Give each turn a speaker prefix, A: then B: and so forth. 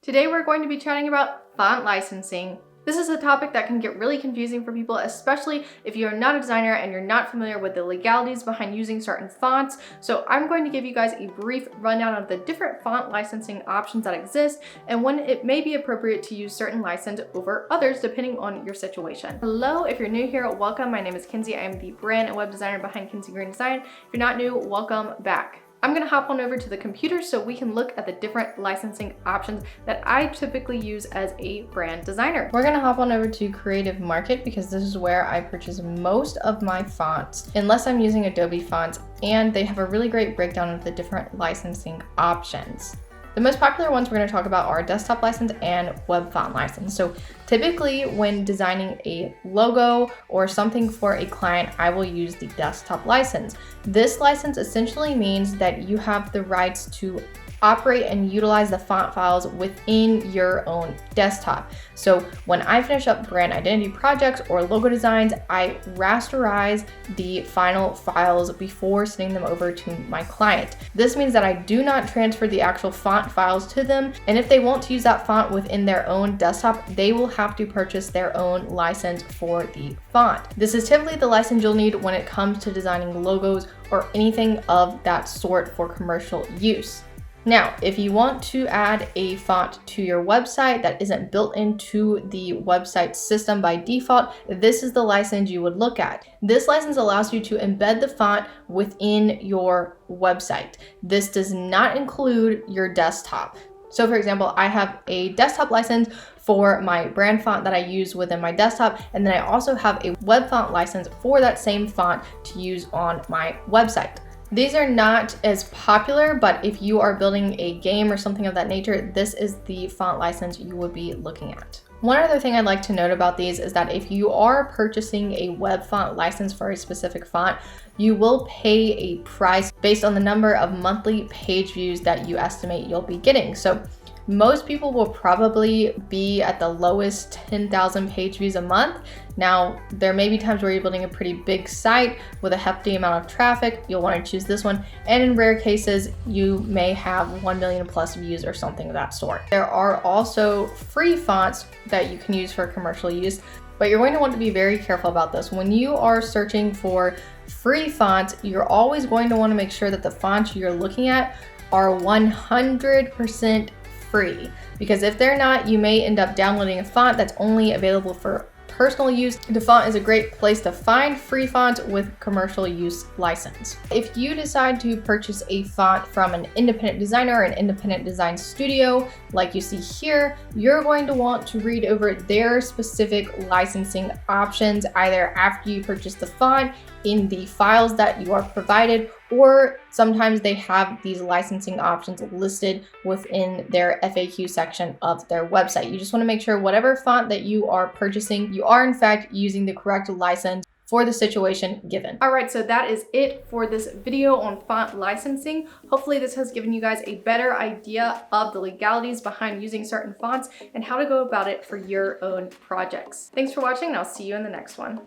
A: Today we're going to be chatting about font licensing. This is a topic that can get really confusing for people, especially if you're not a designer and you're not familiar with the legalities behind using certain fonts. So I'm going to give you guys a brief rundown of the different font licensing options that exist and when it may be appropriate to use certain license over others depending on your situation. Hello, if you're new here, welcome. My name is Kinsey. I am the brand and web designer behind Kinsey Green Design. If you're not new, welcome back. I'm gonna hop on over to the computer so we can look at the different licensing options that I typically use as a brand designer. We're gonna hop on over to Creative Market because this is where I purchase most of my fonts, unless I'm using Adobe fonts, and they have a really great breakdown of the different licensing options. The most popular ones we're going to talk about are desktop license and web font license. So typically when designing a logo or something for a client, I will use the desktop license. This license essentially means that you have the rights to operate and utilize the font files within your own desktop. So when I finish up brand identity projects or logo designs, I rasterize the final files before sending them over to my client. This means that I do not transfer the actual font files to them, and if they want to use that font within their own desktop, they will have to purchase their own license for the font. This is typically the license you'll need when it comes to designing logos or anything of that sort for commercial use. Now, if you want to add a font to your website that isn't built into the website system by default, this is the license you would look at. This license allows you to embed the font within your website. This does not include your desktop. So for example, I have a desktop license for my brand font that I use within my desktop, and then I also have a web font license for that same font to use on my website. These are not as popular, but if you are building a game or something of that nature, this is the font license you would be looking at. One other thing I'd like to note about these is that if you are purchasing a web font license for a specific font, you will pay a price based on the number of monthly page views that you estimate you'll be getting. So most people will probably be at the lowest 10,000 page views a month. Now, there may be times where you're building a pretty big site with a hefty amount of traffic. You'll want to choose this one. And in rare cases, you may have 1 million plus views or something of that sort. There are also free fonts that you can use for commercial use, but you're going to want to be very careful about this. When you are searching for free fonts, you're always going to want to make sure that the fonts you're looking at are 100% free, because if they're not, you may end up downloading a font that's only available for personal use. The font is a great place to find free fonts with commercial use license. If you decide to purchase a font from an independent designer or an independent design studio, like you see here, you're going to want to read over their specific licensing options either after you purchase the font in the files that you are provided, or sometimes they have these licensing options listed within their FAQ section of their website. You just want to make sure whatever font that you are purchasing, you are in fact using the correct license for the situation given. All right, so that is it for this video on font licensing. Hopefully this has given you guys a better idea of the legalities behind using certain fonts and how to go about it for your own projects. Thanks for watching, and I'll see you in the next one.